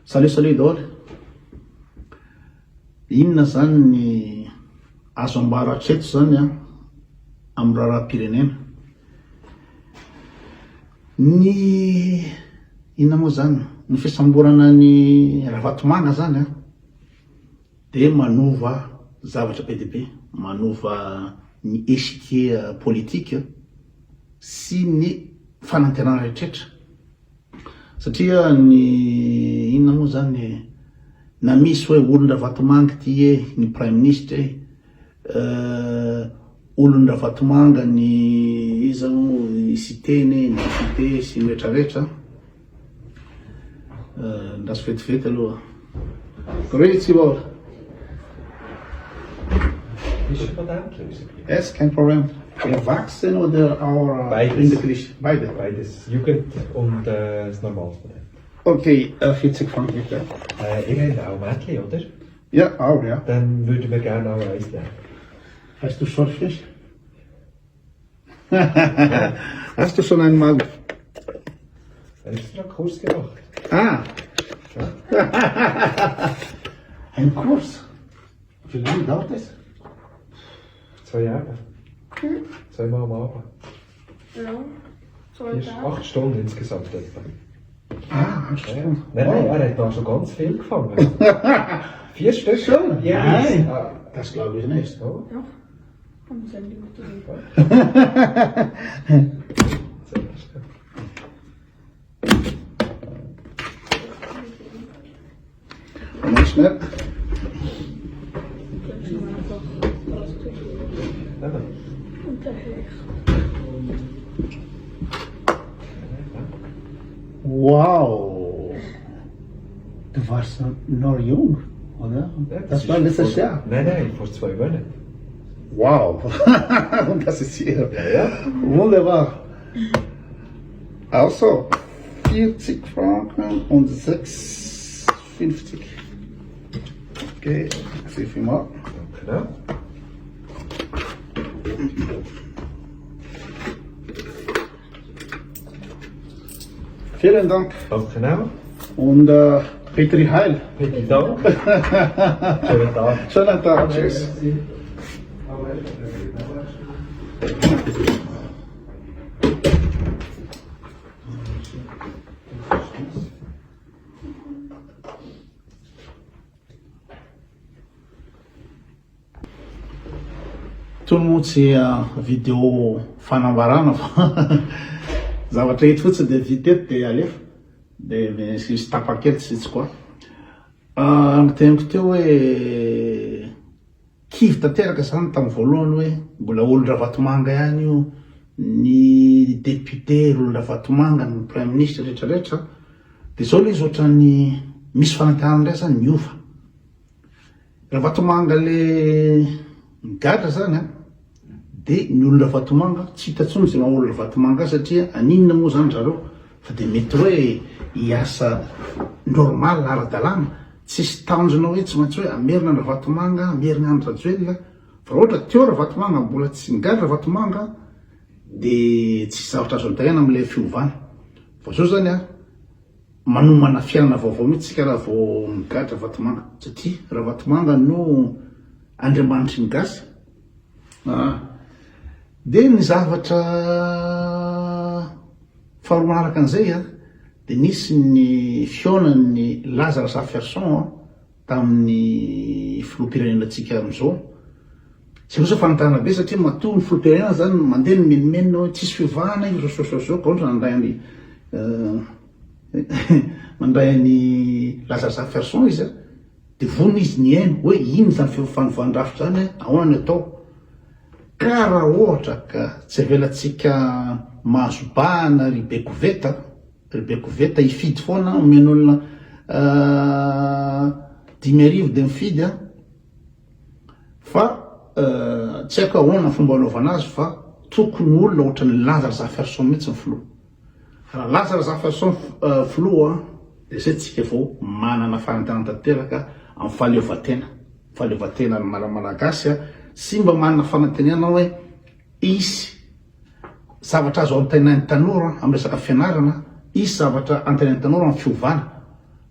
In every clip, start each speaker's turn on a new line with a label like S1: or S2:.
S1: Salut daholo. Inona zany ny azo ambara hatreto zany amin'ny raharaham-pirenena. Ny inona moa zany ny fisamborana ny ravatomanga zany dia manova zavatra be dia be, manova ny échiquier politika sy ny fanantenana rehetrarehetra. Satria ny inona moa zany na misy hoe olon-dravatomanga ty ny prime ministre olon-dravatomanga ny iza ny citeny ny député sy ny rehetrarehetra ndaso vetivety aloha great Lord. Yes, kein Problem. Erwachsen oder our English?
S2: Beides. Jugend und das Normalmodell.
S1: Okay, 40 Franken bitte.
S2: Ihr habt auch Mädchen, oder?
S1: Ja, auch, ja.
S2: Dann würden wir gerne auch eins nehmen.
S1: Hast du Schorfisch? Hast du schon einmal...
S2: Extra Kurs gemacht.
S1: Ah! Ein Kurs? Wie lange dauert es?
S2: 2 Jahre. 2 Mal am Abend.
S3: Ja, 2 Tage.
S2: 8 Stunden insgesamt etwa.
S1: Ah, 8 Stunden.
S2: Nein, er hat da schon ganz viel gefangen. 4 Stück schon?
S1: Nein, das glaube ich nicht.
S2: Oh.
S3: Ja, haben sie ein Limit drin.
S1: Komm schnell.
S3: Können Sie mal einfach rauskriegen. Und daher.
S1: Wow! Du warst noch jung, oder? Das war letztes Jahr.
S2: Nein, vor 2 Monaten.
S1: Wow! Und das ist hier.
S2: Ja.
S1: Wunderbar. Also, 40 Franken und 6,50. Okay, sehr viel mal.
S2: Genau.
S1: Vielen Dank.
S2: Genau.
S1: Und Petri Heil.
S2: Bitte Dank. Schönen Tag.
S1: Schönen Tag. Tschüss. Tonomotsy vidéo fanambarana fa zavatra hita fotsiny dia vita eto dia alefa dia misy tapakely tsy itsy koa. Noteniko teo hoe kivy tanteraka zany tamin'ny voalohany hoe mbola olon-dravatomanga ihany io ny député olon-dravatomanga ny prime ministre rehetrarehetra dia zao le izy ohatrany misy fanantenana indray zany miova ravatomanga le migadra zany dia ny olon-dravatomanga tsy hita intsony zay maha olon-dravatomanga satria aninona moa zany zareo fa dia mety hoe hiasa normal ara-dalàna tsisy tanjona hoe tsy maintsy hoe amerina ny ravatomanga amerina ny rajoelina fa ohatra teo ravatomanga mbola tsy migadra ravatomanga dia tsisy zavatra azo antaina amin'ilay fiovana fa zao zany manomana fiainana vaovao mihitsy tsika raha vao migadra ravatomanga satria ravatomanga no andriamanitry ny gasy. Dia ny zavatra faharoa manaraka an'izay dia nisy ny fihaonan'ny Lazare Jefferson tamin'ny filoham-pirenenantsika amin'izao. Tsy loatra fanantenana be satria matoa ny filoham-pirenena zany mandeha ny menomenona hoe tsisy fiovahana izy zao ka ohatra mandray ny Lazare Jefferson izy dia vonona izy ny haino hoe ino zany fanovana-drafitra zany ahoana ny atao ka raha ohatra ka tsy avelantsika mahazobahana ry bekoveta hifidy foana omeny olona 10,000 dia mifidy fa tsy haiko ahoana fomba anaovana azy fa tokony olona ohatran'ny Lazare Jefferson mihitsy ny filoha. Raha Lazare Jefferson filoha dia zay tsika vao manana fanantenana tanteraka amin'ny fahaleovan-tena ny malagasy sy mba manana fanantenana hoe isy zavatra azo antenain'ny tanora amin'ny resaka fianarana, isy zavatra antenain'ny tanora amin'ny fiovana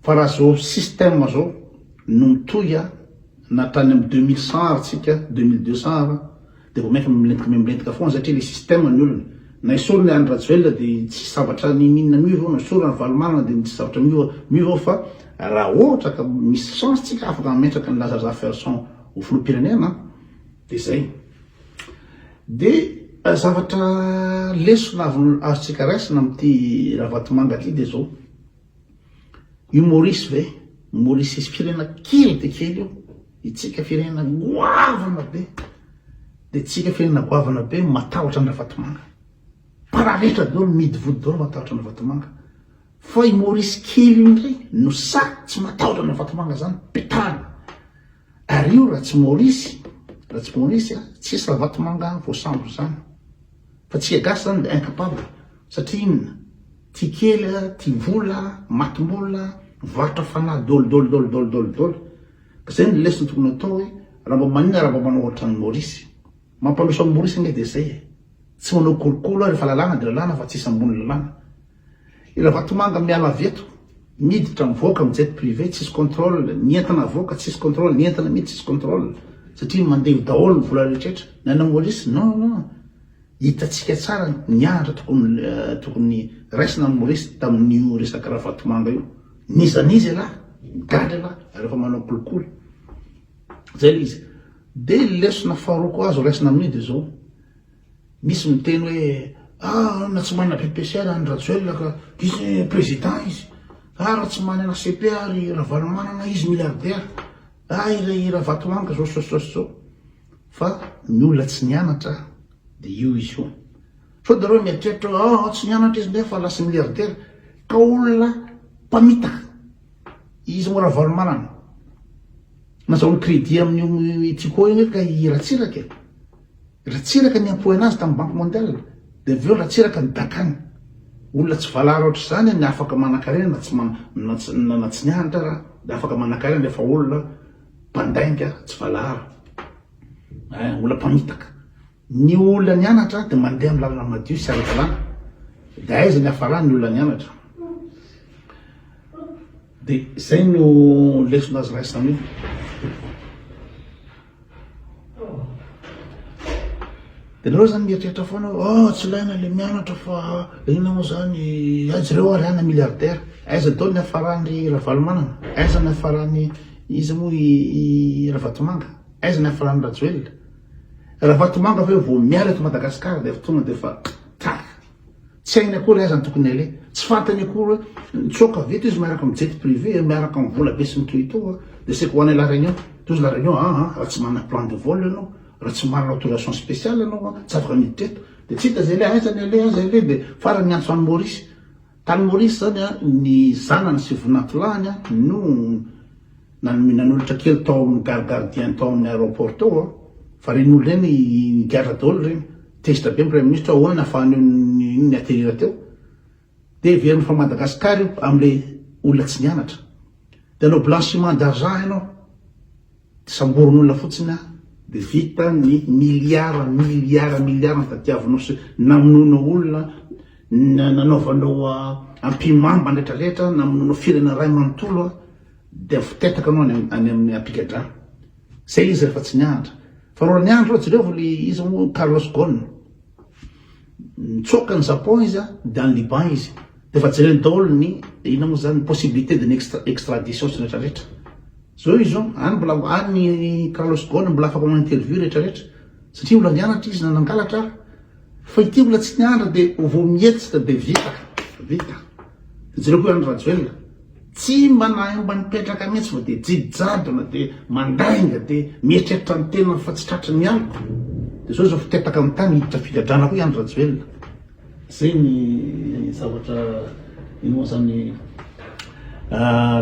S1: fa raha zao système zao no mitoy a natrany amy 2100 ary tsika 2200 ary de vo mainka milentika foana satria le système ny olona na isorony andrajoelona de tsy zavatra ny minina miova na isorony valomana de tsy zavatra miova fa raha ohatra ka misy chance tsika afaka mametraka ny lazaza ferson ho filoham-pirenena de zay de zavatra lesona azotsika raisina amity raha vatomanga ty de zao humorisme ve Maurice firena kely de kely io itsika firena goavana be de tsika firena goavana be matahotra ny Ravatomanga para rehetra daholo midy vody daholo matahotra ny Ravatomanga fa Maurice kely io ndray no sa tsy matahotra ny Ravatomanga zany petana ary io raha tsy Maurice tsisy Ravatomanga voasambo zany fa tsika gasy zany de incapable satria inona ty kely ty vola matombola varotra fanahy dolo ka zay ny lesona tokony atao hoe raha mba manina raha mba manao ohatran'ny Maurice mampalosa amin'ny Maurice nge de zay tsy manao kolokolo rehefa lalàna de lalàna fa tsisy ambony lalàna i Ravatomanga miala avy eto miditra mivoaka amin'ny jet privé tsisy contrôle ny entana avoaka tsisy contrôle ny entana mety tsisy contrôle satria mandeha daholo ny vola rehetrrehetra na na Maurice non hitatsika tsara ny andra tokony raisina ny Maurice tamin'io resaka Ravatomanga io nizanizy ala gadra ala rehefa manao kolokolo zay le izy de lesona faharoko azo raisina amin'io de zao misy miteny hoe na tsy manana PPCR ny Rajoelina ka izy président izy raha tsy manana CP ary Ravalomanana izy milliardaire i Ravatomanga zao fa ny olona tsy nianatra de io izy io so de reo mieritreritra tsy nianatra izy nefa lasa milliardaire ka olona mpamitaka izy mo Ravalomanana nazahoany crédit amin'ny tiko igny ka ratsiraka ny ampoy anazy tamin'ny banque mondiale de aveo ratsiraka ny dakany olona tsy valary ohatry zany ny afaka manan-karena na tsy nianatra raha de afaka manan-karena rehefa olona mpandainga tsy valary olona mpamitaka ny olona nianatra de mandeha amin'ny lalana madio sy ara-dalàna de aiza ny hafarany ny olona nianatra de zay no lesona azy raisina amin'io de nareo zany mieritreritra foana tsy ilaina le mianatra fa ina moa zany azy reo ary ana milliardaire aiza daholo ny hafarany Ravalomanana aiza ny hafarany izy moa i Ravatomanga aiza ny hafarany Rajoelina Ravatomanga fa vo miala eto Madagasikara de tonga de fa tsy hainy akory aiza ny tokony ale tsy fantany akory mitsoka veto izy miaraka amin'ny jet privé miaraka amin'ny vola be sy mitohitoa de c'est ko hoany la réunion tozy la réunion raha tsy manana plan de vol ianao raha tsy manana autorisation spéciale ianao tsy afaka miditra eto de tsy hita zay le aiza le de farany miantso any Maurice tany Maurice zany ny zanany sy vonatolahany no nanolotra kely tao amin'ny gardien tao amin'ny aéroport tao fa reny olona reny gadra daholo reny tezitra be premier ministre ahoana ahafahany ny atterrir teo de veriny fa Madagasikara io am'le olona tsy nianatra de anao blanchiment d'argent ianao samborin'olona fotsiny de vita ny milliard tadiavinao sy namonoana olona nanaovanao ampimamba nretrarehetra namonoanao firena ray manontolo de fitetaka anao any amin'ny ampigadrano zay izy rehefa tsy nianatra fa roa niandro jereo le izy mo Carlos Ghosn mitsoka ny Japon izy de any Liban izy de fa jereny daholo ny ina moa zany possibilité de extradition sy rehetrarehetra zao izy any mbola any Carlos Ghosn mbola afaka manao interview rehetrarehetra satria mbola nianatra izy nanangalatra fa ity mbola tsy nianatra de vo mietsika de vita jereo koa any Rajoelina tsy mba nipetraka mihitsy fa de jidijadona de mandainga de mieritreritra ny tena fa tsy tratra ny aliko de zao fitetaka amin'ny tany hiditra figadrana koa ihany Rajoelina zay ny zavatra ino zany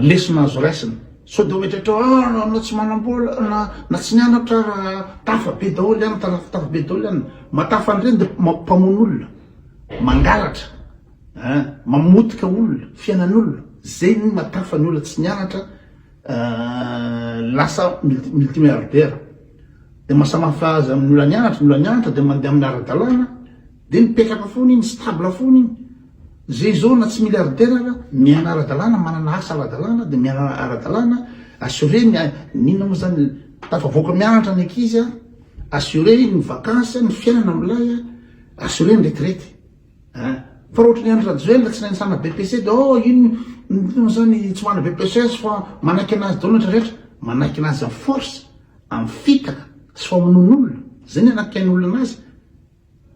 S1: lesona azo raisina so de mieritreritra na tsy manambola na tsy nianatra raha tafa be daholo ihany tafa be daholo ihany matafa an'ireny de mpamon'olona mangalatra mamotika olona fiainan'olona zay ny matafa ny olona tsy nianatra lasa multimilliardaire de masamafa azy amin'ny olona nianatra de mandeha amin'ny ara-dalàna de mipetraka foana iny stable foana iny zay zao na tsy miliardera miaina ara-dalàna manana asa ara-dalàna de miaina ara-dalàna assuré ninona moa zany tafavoaka mianatra ny ankizy assuré ny vakansa ny fiainana amilay assuré ny retraite fa raha ohatra ny andro rajoela tsy nanisana BPC de ino zany tsy mana BPCS fa manaiky anazy daholo rehetrarehetra manaiky anazy amin'ny force amin'ny fitaka sy famonon'olona zay ny anakian'olona anazy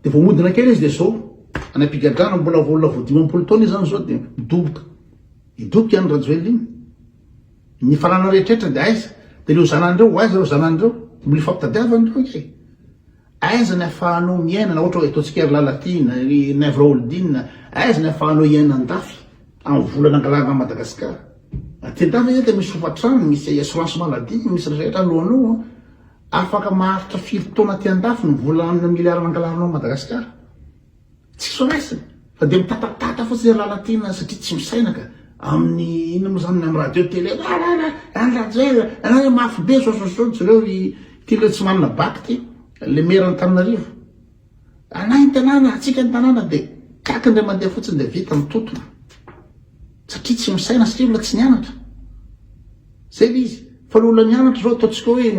S1: de vao modina kely izy de zao anam-pigadrana mbola volona vo 5 taona izy zany zao de midoboka any rajoely iny ny falana rehetrarehetra de aiza de leo zanandreo aiza reo zanandreo mbola fampitadiavandreo izy aiza ny ahafahanao miaina na ohatra hoe ataontsika ry Lalatina ry Navraoldine aiza ny ahafahanao iaina andafy amin'ny volana angalarana Madagasikara ty-andafy izy de misy sofatrano misy assurance maladie misy rehetra alohanao afaka maharitra 7 taona ty-andafy ny volana miliarana angalaranao Madagasikara tsy soraisiny fa de mitatatata fotsiny ry Lalatina satria tsy misainaka amin'ny ino moa zany amin'ny radio télé mafy be sososotso reo tyle tsy manana baky ty le mera ny Tananarivo anay ny tanàna atsika ny tanàna de kakindray mandeha fotsiny de vita mitotona satria tsy misaina satria olona tsy nianatra zay le izy fa le olona nianatra zao ataontsika hoe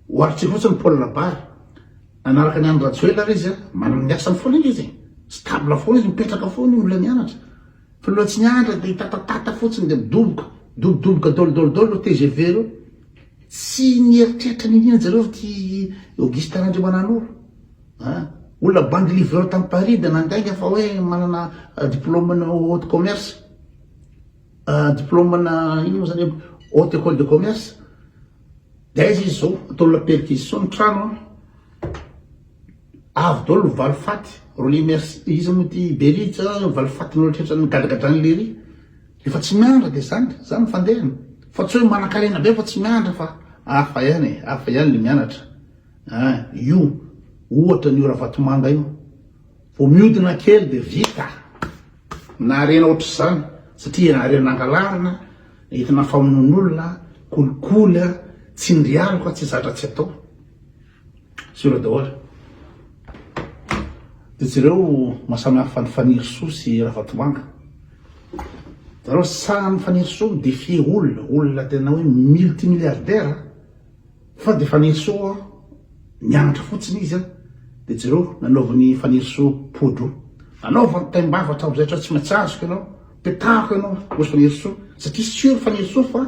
S1: oharitsika fotsiny Paul Labary anaraka ny andro rajoela izy manana ny asany foana izy stable foana izy mipetraka foana olona nianatra fa le olona tsy nianatra de tatatata fotsiny de midoboka dolodolodolo TGV reo tsy nieritreritra ninina zareo ty Auguste Randriamanan'olo olona banque livreur tamin'ny Paris de nandainga fa hoe manana diplôme na haute commerce diplôme na ino moa zany haute école de commerce de aiza izy zao atao la perquisition ny trano avy daholo valifaty rolie merci izy moa ty Beritsa valifaty nolotretra ny gadagadrany lery efa tsy miandra de zany fandehana fa tsy hoe manan-karena be fa tsy miandra fa hafa ihany le mianatra io ohatra ny ora Vatomanga io vo miodina kely de vita na arena ohatra zany satria arena angalarina entina famonon'olona kolikoly tsy ndrialoko tsy zatra tsy atao sura daholo de zareo mahasamy hafa ny Faniry Soa sy Ravatomanga zareo samy Faniry Soa défier olona tena hoe multimilliardaire fa de Faniry Soa nianatra fotsiny izy de zareo nanaovany Faniry Soa podro anaovany taimbavatra zay tsy maintsy azoko ianao petako ianao osy Faniry Soa satria sûr Faniry Soa fa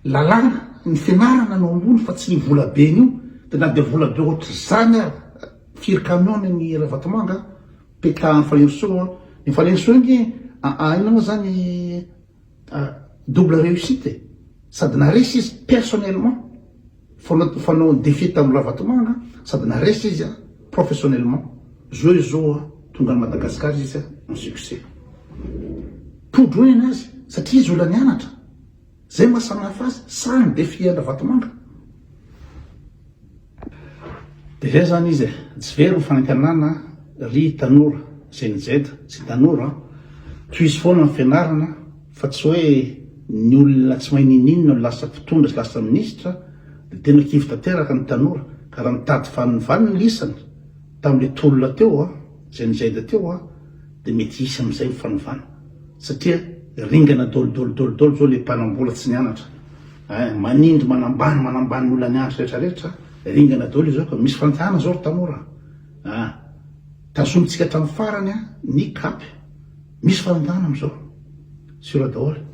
S1: lalàna ny fianarana no ambony fa tsy ny vola be io de na de vola be ohatra zany firy camion ny Ravatomanga petahan'ny Faniry Soa ny Faniry Soa ingy ina moa zany double réussite sady naresy izy personnellement fanao défi tamin'ny Ravatomanga sady naresy izy professionnellement zao izy zao tonga ny Madagasikara izy en succès podroiny anazy satria izy olona nianatra zay mahasamy hafa azy samy défi Ravatomanga de zay zany izy tsy very ny fanantenana ry tanora GNZ sy tanora toy izy foana ny fianarana fa tsy hoe ny olona tsy mahay ninina no lasa mpitondra sy lasa ministra de tena kivy tanteraka ny tanora ka raha mitady vaniny lisana tamin'le tolona teo GNZ teo de mety hisy am'izay mifanovana satria ringana dolodolodolodolo zao le mpanambola tsy nianatra manindry manambany olona nianatra rehetrarehetra ringana daholo izy zao ka misy fantahana zao ry tanora tazomitsika hatramin'ny farany ny kapy misy fantahana am'izao sura daholo